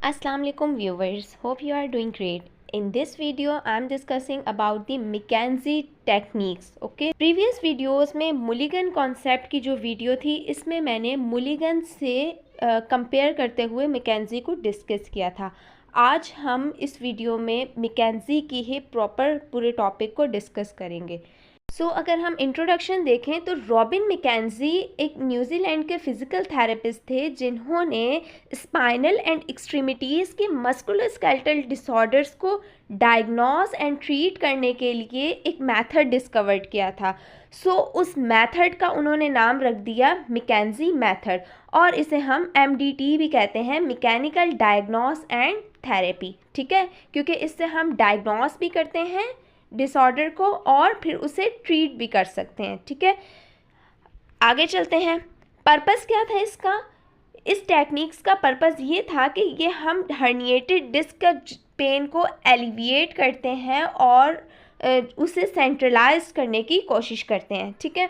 Assalamu alaikum viewers, hope you are doing great. In this video I am discussing about the McKenzie techniques. Okay, previous videos में Mulligan concept की जो video थी इसमें मैंने Mulligan से compare करते हुए मैकेंजी को डिस्कस किया था। आज हम इस वीडियो में मैकेंजी की ही प्रॉपर पूरे टॉपिक को डिस्कस करेंगे। अगर हम इंट्रोडक्शन देखें तो रॉबिन मैकेंजी एक न्यूजीलैंड के फिज़िकल थेरेपिस्ट थे जिन्होंने स्पाइनल एंड एक्सट्रीमिटीज़ के मस्कुलोस्केलेटल डिसऑर्डर्स को डायग्नोस एंड ट्रीट करने के लिए एक मेथड डिस्कवर्ड किया था। उस मेथड का उन्होंने नाम रख दिया मैकेंजी मेथड और इसे हम MDT भी कहते हैं, मैकेनिकल डायग्नोस एंड थेरेपी। ठीक है, क्योंकि इससे हम डायग्नोस भी करते हैं डिसऑर्डर को और फिर उसे ट्रीट भी कर सकते हैं। ठीक है, आगे चलते हैं। पर्पस क्या था इसका? इस टेक्निक्स का पर्पस ये था कि ये हम हर्निएटेड डिस्क पेन को एलिविएट करते हैं और उसे सेंट्रलाइज करने की कोशिश करते हैं। ठीक है,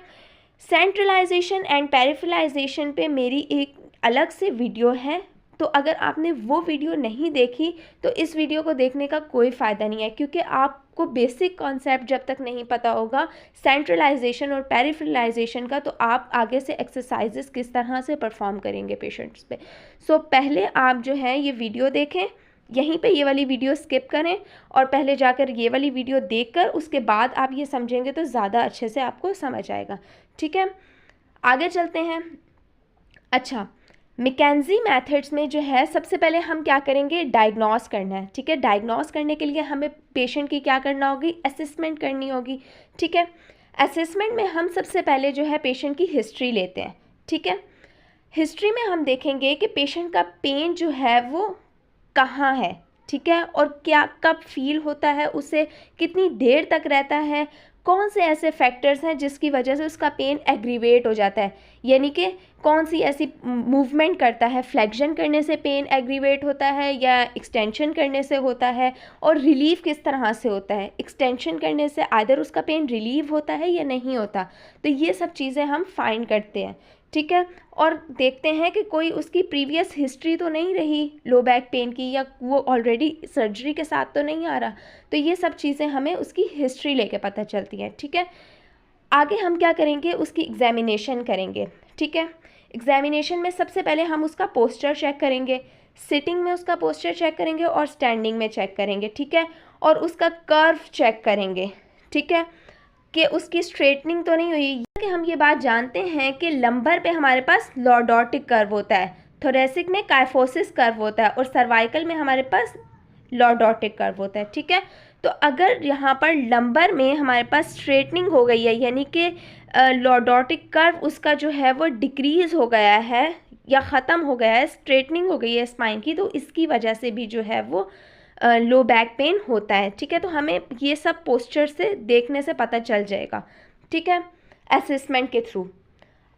सेंट्रलाइजेशन एंड पेरिफेरलाइजेशन पे मेरी एक अलग से वीडियो है, तो अगर आपने वो वीडियो नहीं देखी तो इस वीडियो को देखने का कोई फ़ायदा नहीं है, क्योंकि आपको बेसिक कॉन्सेप्ट जब तक नहीं पता होगा सेंट्रलाइजेशन और पेरिफेरलाइजेशन का, तो आप आगे से एक्सरसाइजेस किस तरह से परफॉर्म करेंगे पेशेंट्स पे। पहले आप जो है ये वीडियो देखें, यहीं पे ये वाली वीडियो स्किप करें और पहले जाकर ये वाली वीडियो देखकर उसके बाद आप ये समझेंगे तो ज़्यादा अच्छे से आपको समझ आएगा। ठीक है, आगे चलते हैं। अच्छा, मैकेंजी मेथड्स में जो है सबसे पहले हम क्या करेंगे, डायग्नोस करना है। ठीक है, डायग्नोस करने के लिए हमें पेशेंट की क्या करना होगी, असेसमेंट करनी होगी। ठीक है, असेसमेंट में हम सबसे पहले जो है पेशेंट की हिस्ट्री लेते हैं। ठीक है, हिस्ट्री में हम देखेंगे कि पेशेंट का पेन जो है वो कहाँ है। ठीक है, और क्या कब फील होता है, उसे कितनी देर तक रहता है, कौन से ऐसे फैक्टर्स हैं जिसकी वजह से उसका पेन एग्रीवेट हो जाता है, यानी कि कौन सी ऐसी मूवमेंट करता है, फ्लेक्शन करने से पेन एग्रीवेट होता है या एक्सटेंशन करने से होता है, और रिलीफ किस तरह से होता है, एक्सटेंशन करने से आइदर उसका पेन रिलीव होता है या नहीं होता। तो ये सब चीज़ें हम फाइंड करते हैं। ठीक है, और देखते हैं कि कोई उसकी प्रीवियस हिस्ट्री तो नहीं रही लो बैक पेन की, या वो ऑलरेडी सर्जरी के साथ तो नहीं आ रहा। तो ये सब चीज़ें हमें उसकी हिस्ट्री लेके पता चलती हैं। ठीक है, आगे हम क्या करेंगे, उसकी एग्जामिनेशन करेंगे। ठीक है, एग्जामिनेशन में सबसे पहले हम उसका पोस्चर चेक करेंगे, सिटिंग में उसका पोस्चर चेक करेंगे और स्टैंडिंग में चेक करेंगे। ठीक है, और उसका कर्व चेक करेंगे। ठीक है, कि उसकी स्ट्रेटनिंग तो नहीं हुई। कि हम ये बात जानते हैं कि लंबर पे हमारे पास लॉर्डोटिक कर्व होता है, थोरेसिक में काइफोसिस कर्व होता है और सर्वाइकल में हमारे पास लॉर्डोटिक कर्व होता है। ठीक है, तो अगर यहाँ पर लंबर में हमारे पास स्ट्रेटनिंग हो गई है, यानी कि लॉर्डोटिक कर्व उसका जो है वो डिक्रीज़ हो गया है या ख़त्म हो गया है, स्ट्रेटनिंग हो गई है स्पाइन की, तो इसकी वजह से भी जो है वो लो बैक पेन होता है। ठीक है, तो हमें ये सब पोस्चर से देखने से पता चल जाएगा। ठीक है, असेसमेंट के थ्रू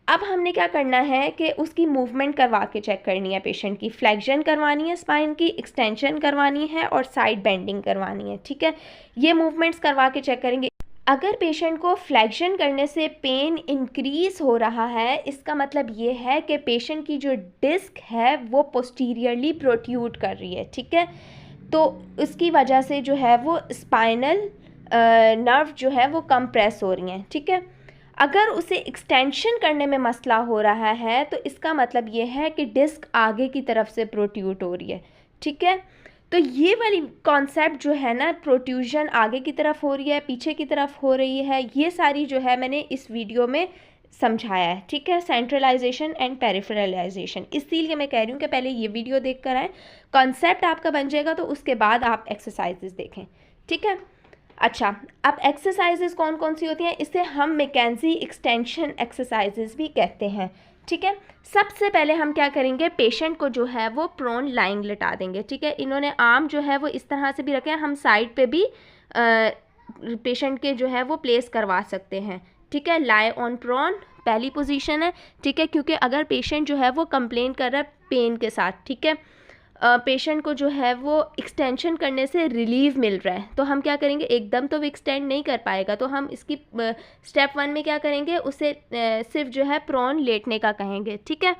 अब हमने क्या करना है कि उसकी मूवमेंट करवा के चेक करनी है पेशेंट की, फ्लेक्शन करवानी है स्पाइन की, एक्सटेंशन करवानी है और साइड बेंडिंग करवानी है। ठीक है, ये मूवमेंट्स करवा के चेक करेंगे। अगर पेशेंट को फ्लेक्शन करने से पेन इंक्रीज हो रहा है, इसका मतलब ये है कि पेशेंट की जो डिस्क है वो पोस्टीरियरली प्रोट्यूड कर रही है। ठीक है, तो उसकी वजह से जो है वो स्पाइनल नर्व जो है वो कंप्रेस हो रही हैं। ठीक है, अगर उसे एक्सटेंशन करने में मसला हो रहा है तो इसका मतलब ये है कि डिस्क आगे की तरफ से प्रोट्यूट हो रही है। ठीक है, तो ये वाली कॉन्सेप्ट जो है ना, प्रोट्यूजन आगे की तरफ हो रही है, पीछे की तरफ हो रही है, ये सारी जो है मैंने इस वीडियो में समझाया है। ठीक है, सेंट्रलाइजेशन एंड पेरिफेरलाइजेशन, इसीलिए मैं कह रही हूँ कि पहले ये वीडियो देख कर आए, कॉन्सेप्ट आपका बन जाएगा तो उसके बाद आप एक्सरसाइजेस देखें। ठीक है, अच्छा, अब एक्सरसाइजेस कौन कौन सी होती हैं, इसे हम मैकेंजी एक्सटेंशन एक्सरसाइजेस भी कहते हैं। ठीक है, सबसे पहले हम क्या करेंगे, पेशेंट को जो है वो प्रोन लाइंग लिटा देंगे। ठीक है, इन्होंने आर्म जो है वो इस तरह से भी रखे हैं, हम साइड पे भी पेशेंट के जो है वो प्लेस करवा सकते हैं। ठीक है, लाई ऑन प्रोन पहली पोजीशन है। ठीक है, क्योंकि अगर पेशेंट जो है वो कंप्लेन कर रहा है पेन के साथ, ठीक है, पेशेंट को जो है वो एक्सटेंशन करने से रिलीव मिल रहा है, तो हम क्या करेंगे, एकदम तो वो एक्सटेंड नहीं कर पाएगा, तो हम इसकी स्टेप 1 में क्या करेंगे, उसे सिर्फ जो है प्रोन लेटने का कहेंगे। ठीक है,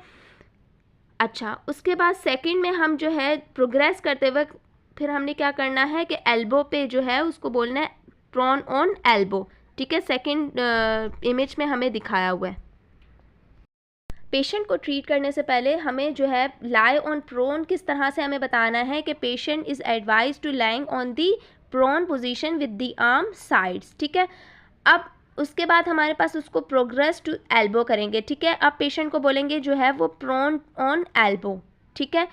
अच्छा, उसके बाद सेकंड में हम जो है प्रोग्रेस करते वक्त फिर हमने क्या करना है कि एल्बो पे जो है उसको बोलना है प्रॉन ऑन एल्बो। ठीक है, सेकंड इमेज में हमें दिखाया हुआ है। पेशेंट को ट्रीट करने से पहले हमें जो है लाई ऑन प्रोन किस तरह से हमें बताना है कि patient is advise to lying on the prone position with the arm sides. ठीक है, अब उसके बाद हमारे पास उसको प्रोग्रेस टू एल्बो करेंगे। ठीक है, अब पेशेंट को बोलेंगे जो है वो प्रोन ऑन एल्बो। ठीक है,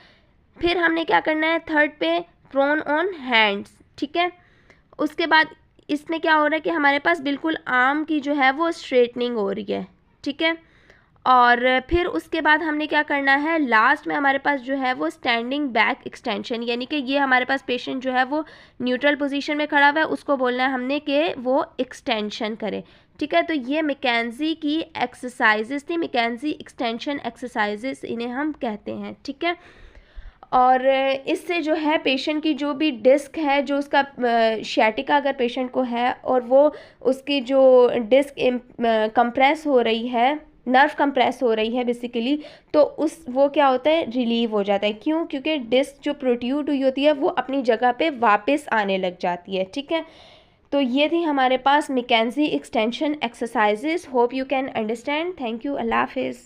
फिर हमने क्या करना है थर्ड पे प्रोन ऑन हैंड्स। ठीक है, उसके बाद इसमें क्या हो रहा है कि हमारे पास बिल्कुल आर्म की जो है वो स्ट्रेटनिंग हो रही है। ठीक है, और फिर उसके बाद हमने क्या करना है लास्ट में हमारे पास जो है वो स्टैंडिंग बैक एक्सटेंशन, यानी कि ये हमारे पास पेशेंट जो है वो न्यूट्रल पोजीशन में खड़ा हुआ है, उसको बोलना है हमने कि वो एक्सटेंशन करे। ठीक है, तो ये मैकेंजी की एक्सरसाइजेस थी, मैकेंजी एक्सटेंशन एक्सरसाइजेस इन्हें हम कहते हैं। ठीक है, और इससे जो है पेशेंट की जो भी डिस्क है, जो उसका शियाटिका अगर पेशेंट को है और वो उसकी जो डिस्क कंप्रेस हो रही है, नर्व कंप्रेस हो रही है बेसिकली, तो उस वो क्या होता है रिलीव हो जाता है। क्यों? क्योंकि डिस्क जो प्रोट्यूड हुई होती है वो अपनी जगह पे वापस आने लग जाती है। ठीक है, तो ये थी हमारे पास McKenzie extension exercises. Hope you can understand. Thank you. अल्लाह हाफिज़।